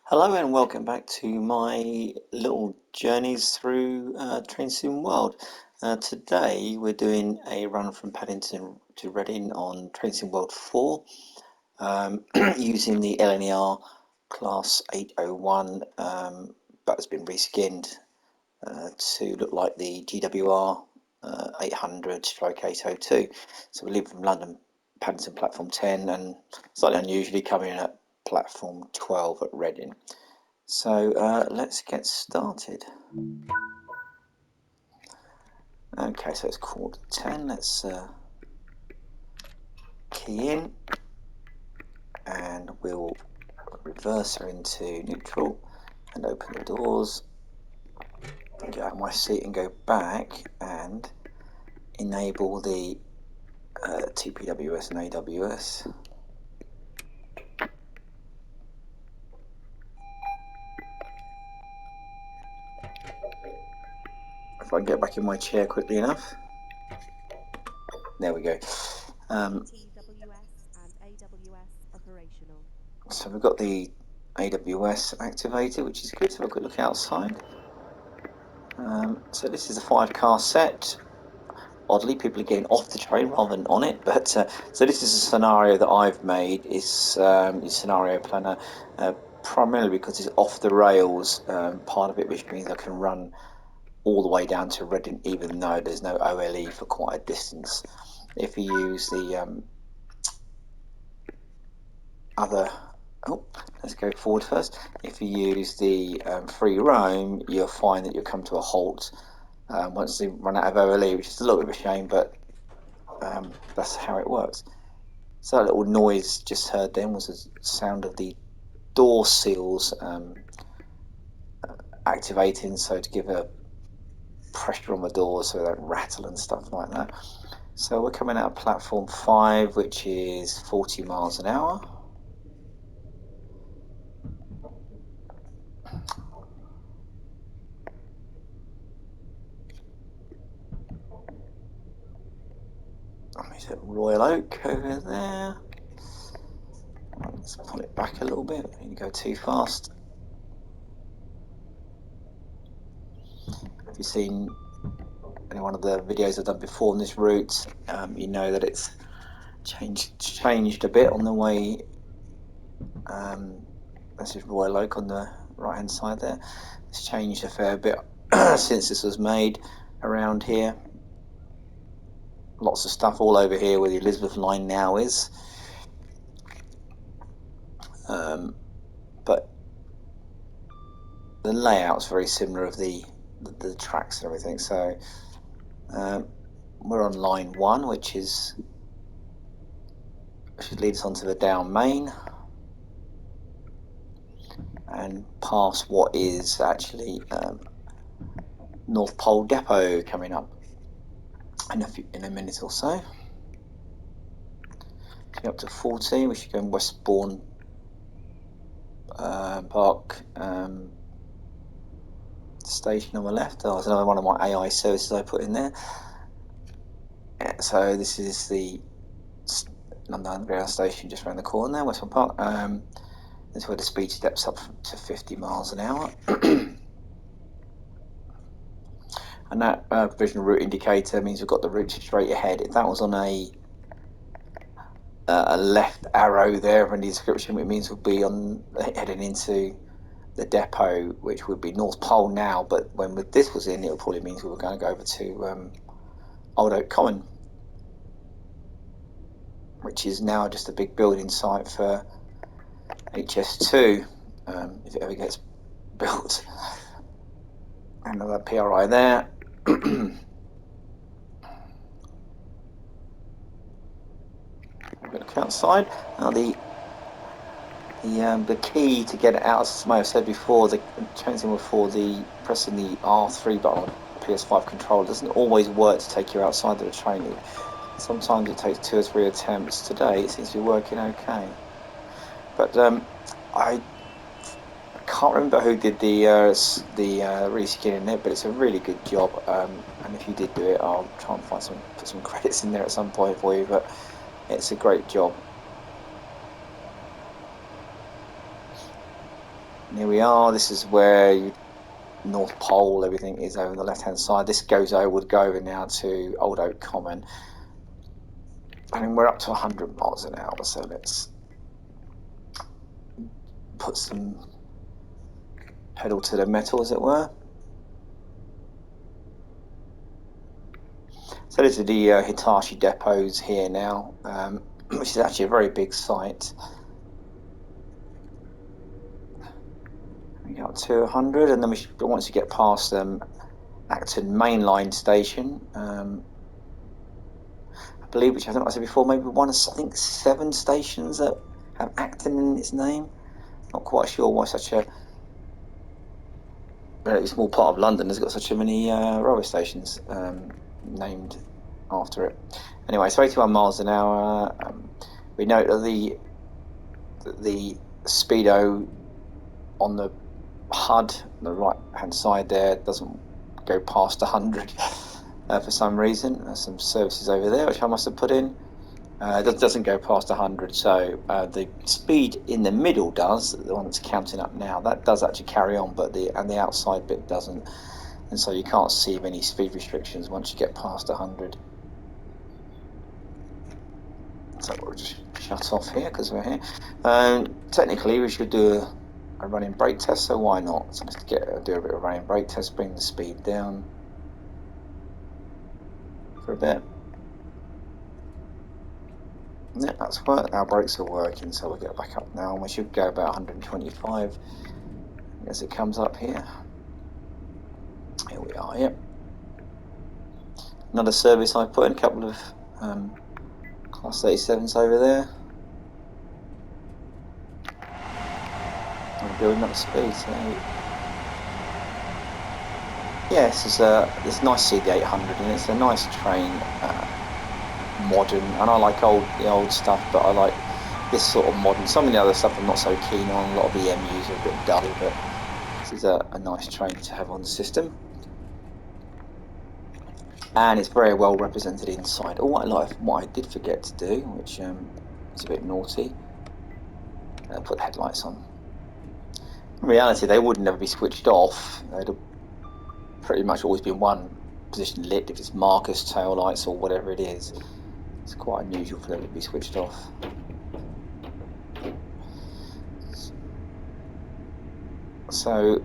Hello and welcome back to my little journeys through Train Sim World. Today we're doing a run from Paddington to Reading on Train Sim World 4 using the LNER Class 801, but it's been reskinned to look like the GWR 800/802. So we're leaving from London Paddington platform 10 and slightly unusually coming in at platform 12 at Reading. So let's get started. Okay, so it's 10:15. Let's key in and we'll reverse her into neutral and open the doors and get out of my seat and go back and enable the TPWS and AWS. If I can get back in my chair quickly enough. There we go. TSW4 and AWS operational. So we've got the AWS activated, which is good. So have a quick look outside. So this is a 5-car set. Oddly, people are getting off the train rather than on it. But so this is a scenario that I've made. Is scenario planner primarily because it's off the rails. Part of it, which means I can run all the way down to Reading, even though there's no OLE for quite a distance. If you use the let's go forward first. If you use the free roam, you'll find that you'll come to a halt once they run out of OLE, which is a little bit of a shame, but that's how it works. So that little noise just heard then was the sound of the door seals activating, so to give a pressure on the doors so they don't rattle and stuff like that. So we're coming out of platform 5, which is 40 miles an hour. Is it Royal Oak over there? Let's pull it back a little bit. I need to go too fast. If you've seen any one of the videos I've done before on this route, you know that it's changed a bit on the way. This is Royal Oak on the right hand side there. It's changed a fair bit since this was made around here. Lots of stuff all over here where the Elizabeth line now is. But the layout's very similar of the tracks and everything. So we're on line 1, which should lead us onto the down main and past what is actually North Pole Depot coming up in a minute or so. So up to 14, we should go in Westbourne Park station on the left. Oh, there's another one of my AI services I put in there. Yeah, so this is the London Underground station just around the corner there, Westbourne Park. This is where the speed steps up to 50 miles an hour. And that provisional route indicator means we've got the route straight ahead. If that was on a left arrow there in the description, it means we'll be heading into the depot, which would be North Pole now, but when this was in, it probably means we were going to go over to Old Oak Common, which is now just a big building site for HS2, if it ever gets built. Another PRI there. Look outside. Now the key to get it out, as I may have said before, the changing before the pressing the R3 button on the PS5 controller doesn't always work to take you outside of the train. Sometimes it takes 2 or 3 attempts. Today it seems to be working okay. But I can't remember who did the reskinning it, but it's a really good job. And if you did do it, I'll try and put some credits in there at some point for you. But it's a great job. And here we are. This is where North Pole, everything is over on the left hand side. This would go over now to Old Oak Common. I mean, we're up to 100 miles an hour, so let's put some pedal to the metal, as it were. So this is the Hitachi depots here now, which is actually a very big site. We get up to 100, and then once you get past Acton mainline station, I believe, which I think I said before, maybe I think 7 stations that have Acton in its name. Not quite sure why such a very small part of London has got such many railway stations named after it. Anyway, so 81 miles an hour. We note that the speedo on the HUD, the right hand side there, doesn't go past 100 for some reason. There's some services over there which I must have put in. It doesn't go past 100, so the speed in the middle does, the one that's counting up now, that does actually carry on, but the outside bit doesn't, and so you can't see any speed restrictions once you get past 100. So we'll just shut off here because we're here. Technically, we should do a running brake test, so why not? So let's do a bit of running brake test, bring the speed down for a bit. Yeah, that's worked. Our brakes are working, so we'll get back up now, and we should go about 125 as it comes up here. Here we are, yep. Another service I put in, a couple of Class 37s over there. I'm building up speed, so yeah, it's nice to see the 800, and it's a nice train, modern, and I like the old stuff, but I like this sort of modern. Some of the other stuff I'm not so keen on. A lot of the EMUs are a bit dull, but this is a nice train to have on the system. And it's very well represented inside. Oh, what I did forget to do, which is a bit naughty, put the headlights on. In reality, they would never be switched off. They'd have pretty much always been one position lit if it's Marcus tail lights or whatever it is. It's quite unusual for them to be switched off. So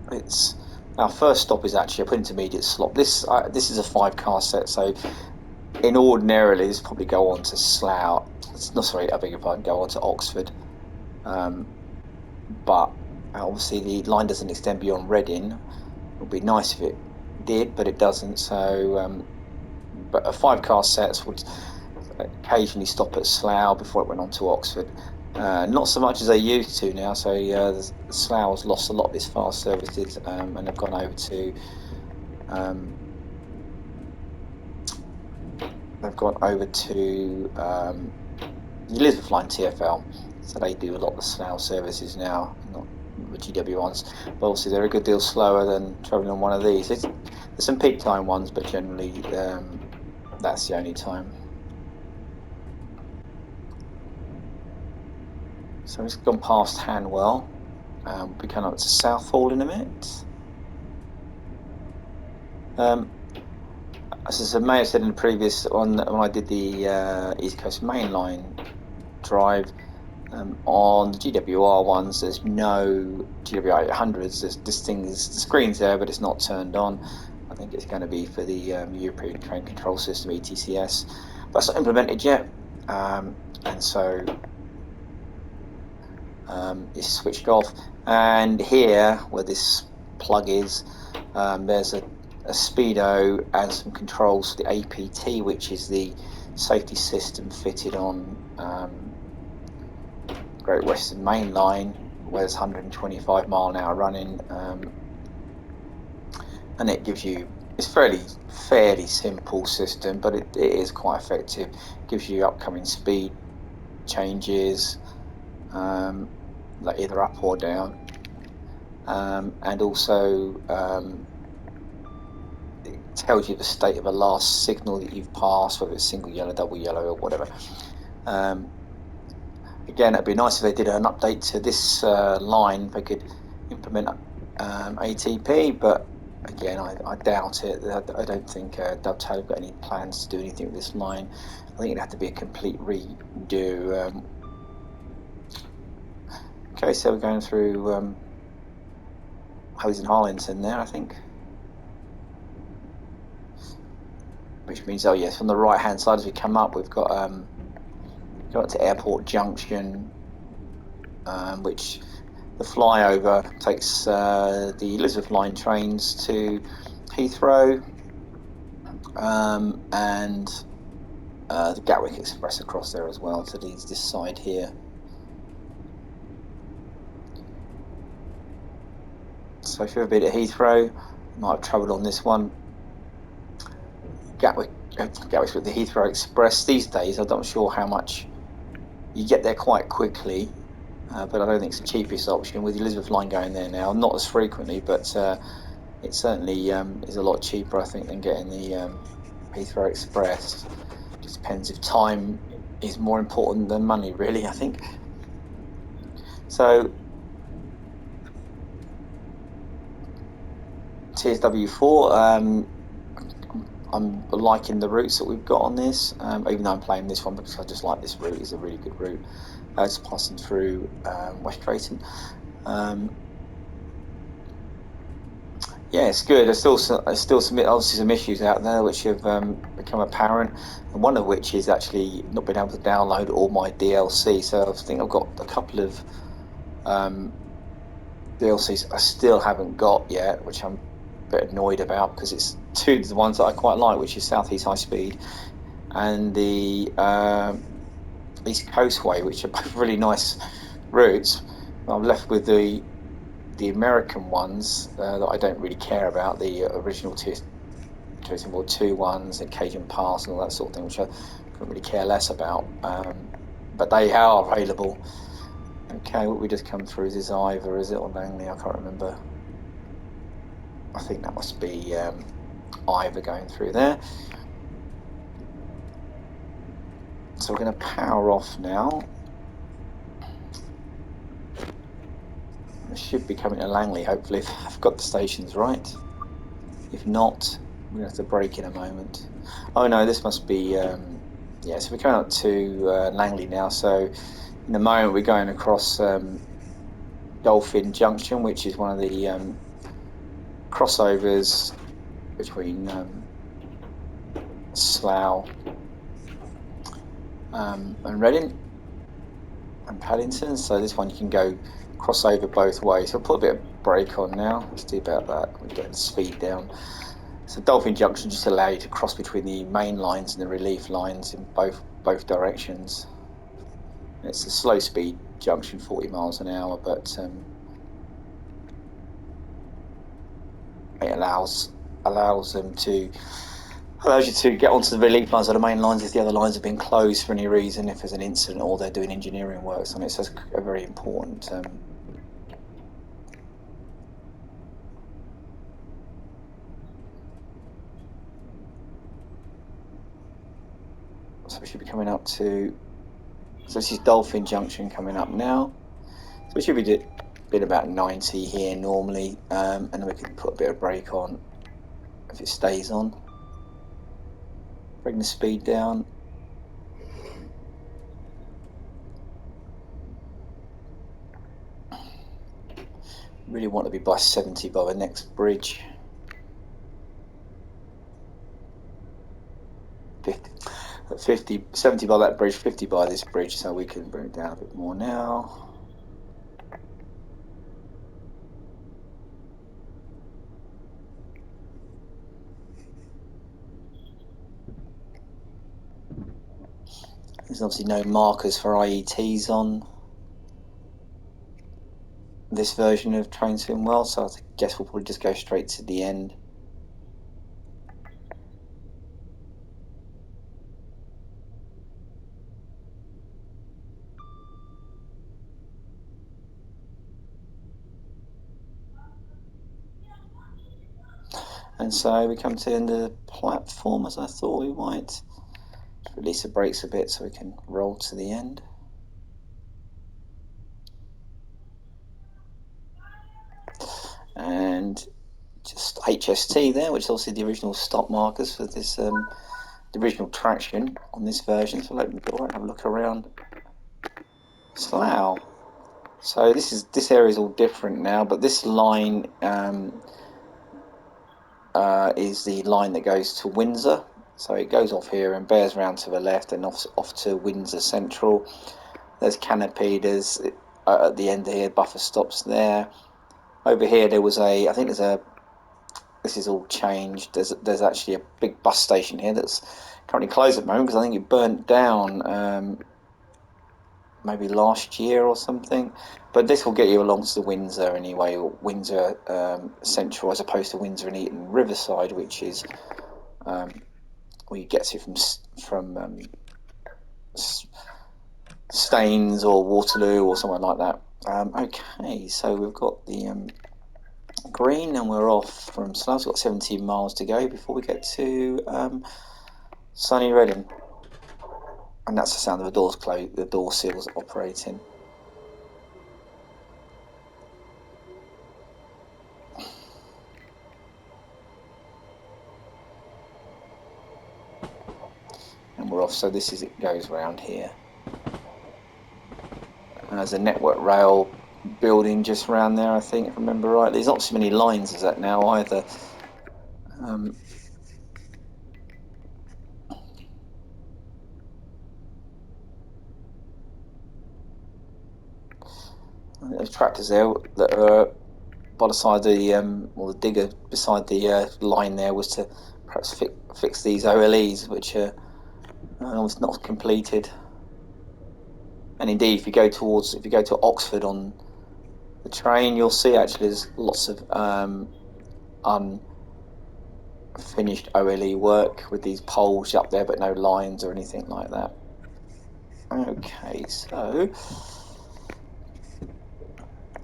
it's our first stop is actually up intermediate slot. This is a 5-car set, so in ordinarily this probably go on to Slough. No, sorry, I beg your pardon. Go on to Oxford, but obviously the line doesn't extend beyond Reading. It would be nice if it did, but it doesn't. So, but a 5-car sets would occasionally stop at Slough before it went on to Oxford. Not so much as they used to now. So Slough has lost a lot of its fast services, and they've gone over to the Elizabeth line TfL. So they do a lot of the Slough services now, not the GW ones. But obviously they're a good deal slower than travelling on one of these. There's some peak time ones, but generally that's the only time. So it's gone past Hanwell. We'll be coming up to Southall in a minute. As I may have said in the previous one, when I did the East Coast mainline drive, on the GWR ones, there's no GWR 800s. The screen's there, but it's not turned on. I think it's going to be for the European Train Control System, ETCS, but it's not implemented yet, and so it's switched off. And here, where this plug is, there's a speedo and some controls for the APT, which is the safety system fitted on Great Western Main Line, where there's 125 mile an hour running, and it gives you, it's fairly simple system, but it is quite effective. It gives you upcoming speed changes, like either up or down, and also it tells you the state of a last signal that you've passed, whether it's single yellow, double yellow, or whatever. Again, it'd be nice if they did an update to this line. They could implement ATP, but again, I doubt it. I don't think Dovetail have got any plans to do anything with this line. I think it'd have to be a complete redo. Okay, so we're going through Hose and Harlington there, I think. Which means, oh yes, on the right hand side as we come up, we've got got to Airport Junction, which the flyover takes the Elizabeth line trains to Heathrow, and the Gatwick Express across there as well to this side here. So if you've ever been at Heathrow, you might have travelled on this one. Gatwick's with the Heathrow Express these days. I'm not sure how much you get there quite quickly, but I don't think it's the cheapest option with the Elizabeth line going there now. Not as frequently, but it certainly is a lot cheaper, I think, than getting the Heathrow Express. Just depends if time is more important than money, really, I think. So TSW4, I'm liking the routes that we've got on this, even though I'm playing this one because I just like this route. It's a really good route. It's passing through West Drayton. Yeah, it's good. There's still obviously some issues out there which have become apparent, and one of which is actually not being able to download all my DLC. So I think I've got a couple of DLCs I still haven't got yet, which I'm a bit annoyed about because it's two of the ones that I quite like, which is South East High Speed and the East Coastway, which are both really nice routes. I'm left with the American ones that I don't really care about, the original TSW2 ones and Cajun Pass and all that sort of thing, which I couldn't really care less about. But they are available. Okay, what we just come through is Ivor, is it, or Langley? I can't remember. I think that must be Ivor going through there. So we're going to power off now. I should be coming to Langley, hopefully, if I've got the stations right. If not, we're going to have to brake in a moment. Oh no, this must be, yeah, so we're coming up to Langley now. So in a moment, we're going across Dolphin Junction, which is one of the crossovers between Slough and Reading and Paddington. So this one you can go cross over both ways. So I'll put a bit of brake on now. Let's do about that. We're getting the speed down. So Dolphin Junction just allow you to cross between the main lines and the relief lines in both directions. It's a slow speed junction, 40 miles an hour, but it allows you to get onto the relief lines or the main lines if the other lines have been closed for any reason, if there's an incident or they're doing engineering works on it. So it's a very important so we should be coming up to, so this is Dolphin Junction coming up now. So we should be doing about 90 here normally, and then we can put a bit of brake on if it stays on. Bring the speed down. Really want to be by 70 by the next bridge. 70 by that bridge, 50 by this bridge, so we can bring it down a bit more now. There's obviously no markers for IETs on this version of Train Sim World, so I guess we'll probably just go straight to the end. And so we come to the end of the platform, as I thought we might. Just release the brakes a bit so we can roll to the end. and just HST there, which is obviously the original stop markers for this, the original traction on this version. So let me go and have a look around Slough. So this area is all different now, but this line is the line that goes to Windsor. So it goes off here and bears round to the left and off to Windsor Central. There's Canopy, there's at the end here, buffer stops there. Over here there was I think this is all changed. There's actually a big bus station here that's currently closed at the moment because I think it burnt down maybe last year or something. But this will get you along to Windsor anyway, or Windsor Central, as opposed to Windsor and Eton Riverside, which is where you get to from Staines or Waterloo or somewhere like that. Okay, so we've got the green and we're off from Slough. We've got 17 miles to go before we get to sunny Reading. And that's the sound of the doors closed, the door seals operating. And we're off, so it goes round here. And there's a network rail building just around there, I think, if I remember right. There's not so many lines as that now either. There's tractors there that are by the side of the, or the digger beside the line there was to perhaps fix these OLEs, which are not completed. And indeed, if you go to Oxford on the train, you'll see actually there's lots of unfinished OLE work with these poles up there, but no lines or anything like that. Okay, so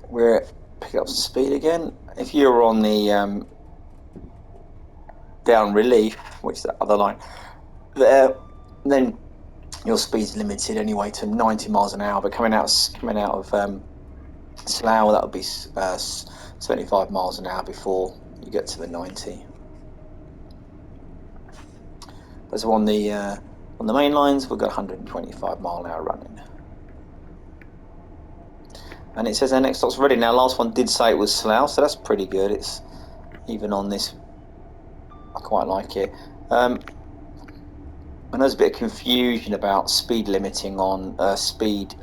we're picking up some speed again. If you're on the down relief, which is the other line there, then your speed's limited anyway to 90 miles an hour. But coming out of Slough, that would be 75 miles an hour before you get to the 90. But so on the main lines, we've got 125 mile an hour running. And it says our next stop's ready. Now, last one did say it was Slough, so that's pretty good. It's even on this, I quite like it. And there's a bit of confusion about speed limiting on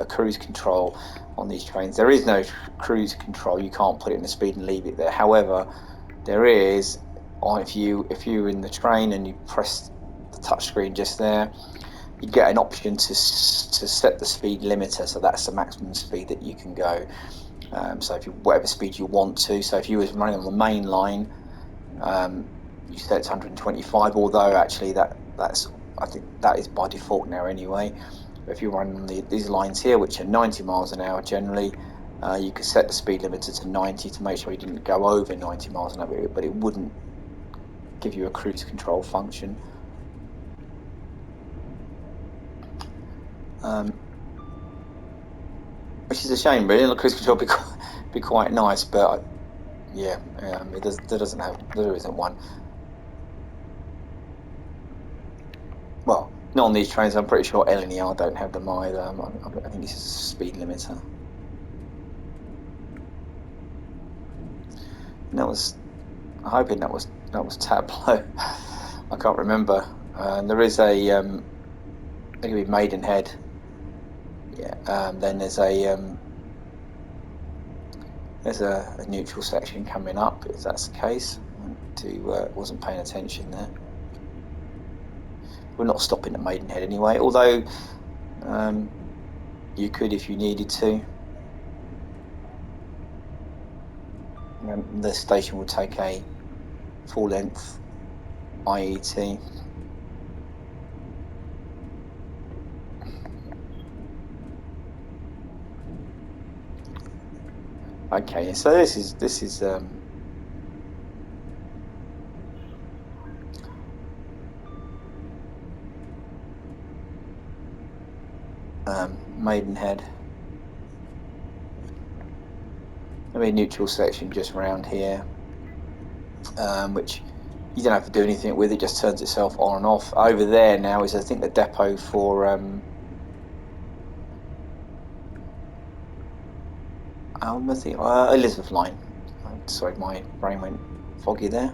cruise control on these trains. There is no cruise control. You can't put it in the speed and leave it there. However, there is, if you're in the train and you press the touchscreen just there, you get an option to set the speed limiter. So that's the maximum speed that you can go. So whatever speed you want to. So if you was running on the main line, you set it to 125. Although actually I think that is by default now anyway. But if you're running these lines here, which are 90 miles an hour generally, you could set the speed limiter to 90 to make sure you didn't go over 90 miles an hour, but it wouldn't give you a cruise control function. Which is a shame, really. The cruise control would be quite nice, but yeah, there isn't one. Well, not on these trains. I'm pretty sure LNER don't have them either. I think this is a speed limiter. And I'm hoping that was Tableau. I can't remember. There is I think it'd be Maidenhead. Yeah. Then there's a neutral section coming up, if that's the case. Wasn't paying attention there. We're not stopping at Maidenhead anyway, although you could if you needed to. The station will take a full-length IET. Okay, so this is Maidenhead. There'll be a neutral section just around here. which you don't have to do anything with. It just turns itself on and off. Over there now is, I think, the depot for Elizabeth line. Sorry, my brain went foggy there.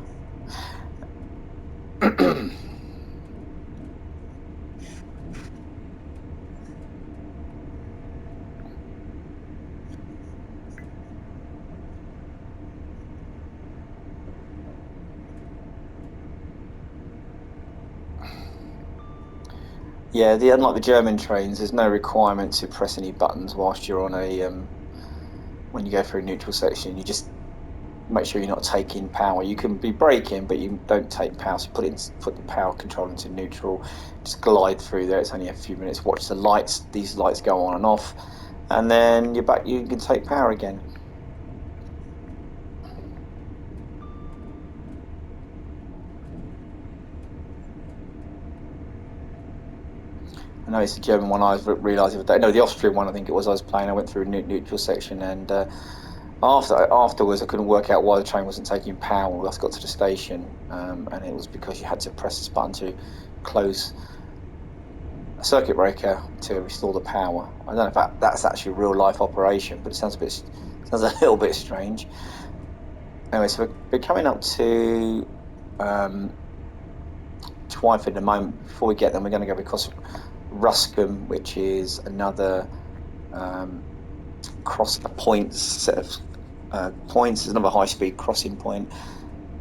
Yeah, unlike the German trains, there's no requirement to press any buttons whilst you're on a when you go through a neutral section. You just make sure you're not taking power. You can be braking, but you don't take power. So put the power control into neutral. Just glide through there. It's only a few minutes. Watch the lights. These lights go on and off, and then you're back. You can take power again. I know it's the German one. I realised the other day. No, the Austrian one. I think it was. I was playing. I went through a neutral section, and afterwards, I couldn't work out why the train wasn't taking power when I got to the station, and it was because you had to press this button to close a circuit breaker to restore the power. I don't know if that's actually a real life operation, but it sounds a little bit strange. Anyway, so we're coming up to Twyford in a moment. Before we get them, we're going to go across Ruscombe, which is another set of points. There's another high-speed crossing point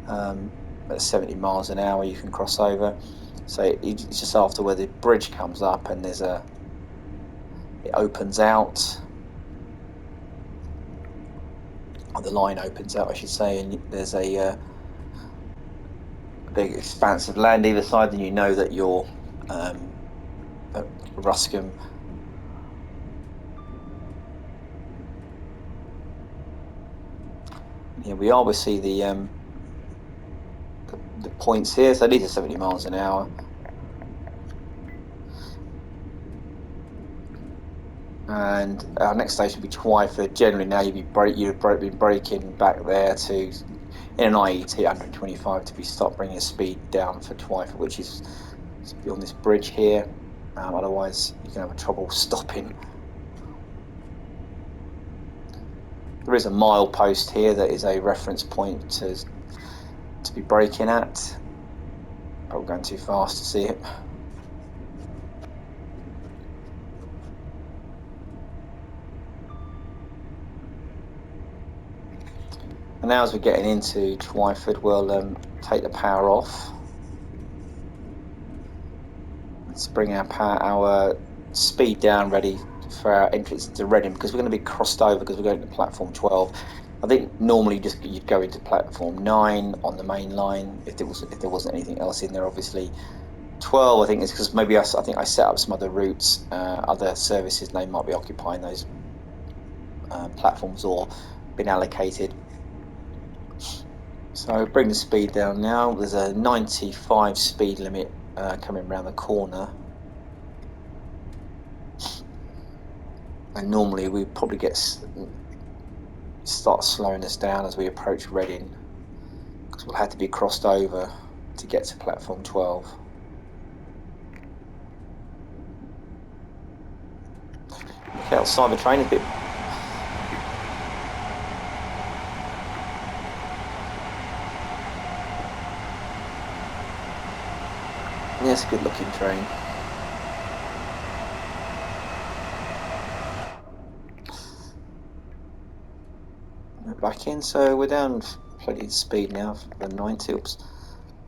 at 70 miles an hour. You can cross over. So it's just after where the bridge comes up, and it opens out. Or the line opens out, I should say, and there's a big expanse of land either side, and you know that you're at Ruscombe. Here we are. We see the points here. So these are 70 miles an hour. And our next station will be Twyford. Generally now you'd be braking back there to, in an IET 125, to start bringing the speed down for Twyford, which is on this bridge here. Otherwise you can have trouble stopping. There is a milepost here that is a reference point to be braking at. Probably going too fast to see it. And now as we're getting into Twyford, we'll take the power off. Let's bring our speed down, ready for our entrance into Reading, because we're going to be crossed over because we're going to platform 12. I think normally you'd go into platform 9 on the main line if there wasn't anything else in there. Obviously, 12 I think is because maybe I think I set up some other routes, other services, and they might be occupying those platforms or been allocated. So bring the speed down now. There's a 95 speed limit coming around the corner, and normally we probably start slowing us down as we approach Reading, because we'll have to be crossed over to get to platform 12. Look outside the train a bit. Yes, good looking train. We're back in, so we're down plenty of speed now for the 90,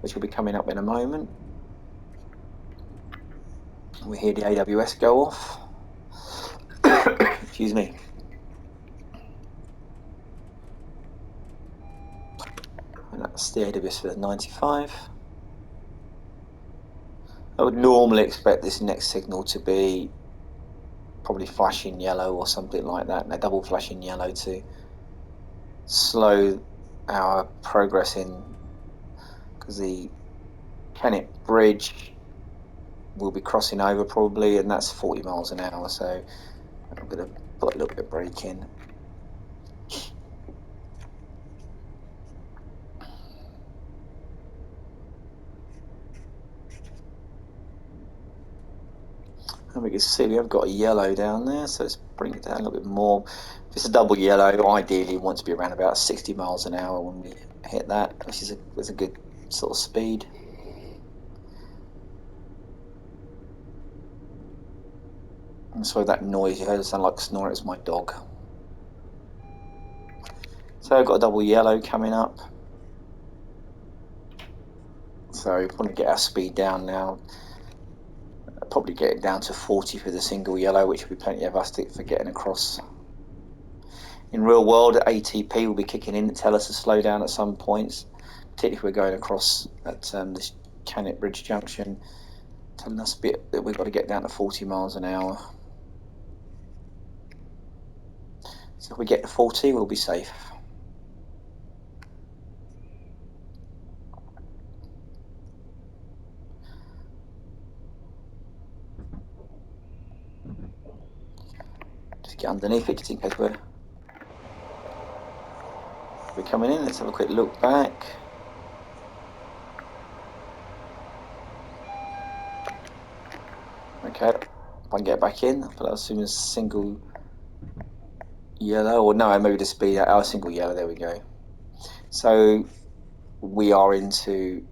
which will be coming up in a moment. We hear the AWS go off. Excuse me. And that's the AWS for the 95. I would normally expect this next signal to be probably flashing yellow or something like that, and a double flashing yellow to slow our progress in, because the Kennet Bridge will be crossing over probably, and that's 40 miles an hour, so I'm going to put a little bit of brake in. And we can see we have got a yellow down there, so let's bring it down a little bit more. If it's a double yellow, ideally you want to be around about 60 miles an hour when we hit that, which is a good sort of speed. And so that noise you heard, it sound like snoring, it's my dog. So I've got a double yellow coming up. So we want to get our speed down now. I'll probably get it down to 40 for the single yellow, which will be plenty of us for getting across. In real world, ATP will be kicking in to tell us to slow down at some points, particularly if we're going across at this Cannock Bridge junction, telling us a bit that we've got to get down to 40 miles an hour. So if we get to 40, we'll be safe. Just get underneath it just in case we're coming in. Let's have a quick look back. Okay, if I can get back in, but I'll assume it's single yellow, or no, maybe the speed, our single yellow, there we go. So we are into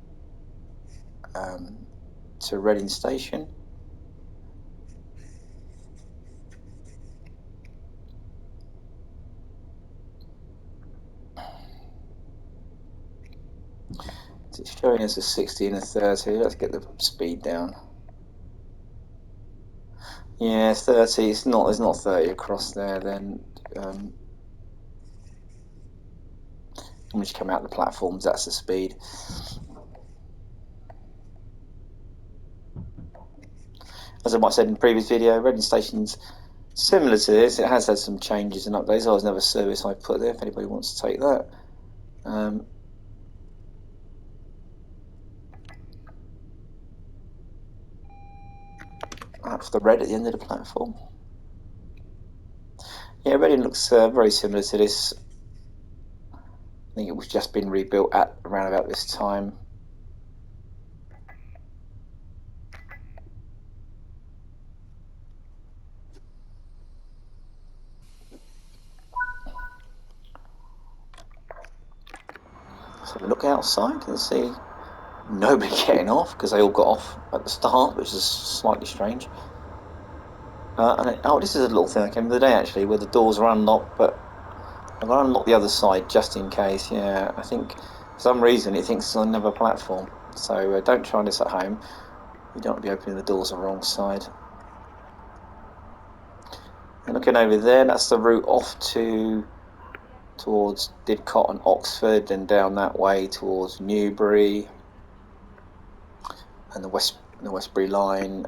to Reading Station. It's showing us a 60 and a 30. Let's get the speed down. Yeah, 30. It's not. There's not 30 across there. Then when we come out the platforms, that's the speed. As I might have said in the previous video, Reading Station's similar to this. It has had some changes and updates. There's another service I put there if anybody wants to take that. That's the red at the end of the platform. Yeah, Reading looks very similar to this. I think it was just been rebuilt at around about this time. So look outside and see nobody getting off because they all got off at the start, which is slightly strange. Oh, this is a little thing that came the other day actually, where the doors are unlocked, but I'm going to unlock the other side just in case. Yeah, I think for some reason it thinks it's on another platform. So don't try this at home. You don't want to be opening the doors on the wrong side. And looking over there, that's the route off towards Didcot and Oxford, and down that way towards Newbury and the Westbury line.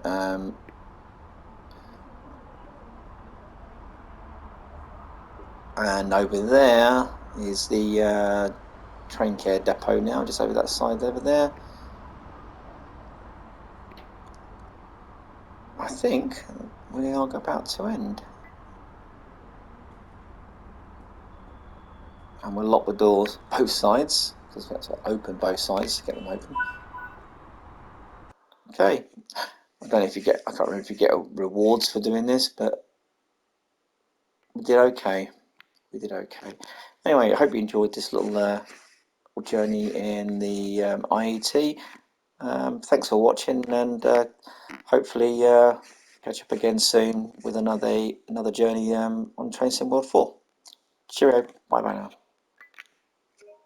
And over there is the train care depot now, just over that side over there. I think we are about to end. And we'll lock the doors both sides, because we have to open both sides to get them open. Okay. I don't know if you get, I can't remember if you get rewards for doing this, but we did okay. We did okay. Anyway, I hope you enjoyed this little journey in the IET. Thanks for watching, and hopefully catch up again soon with another journey on Train Sim World 4. Cheerio. Bye bye now.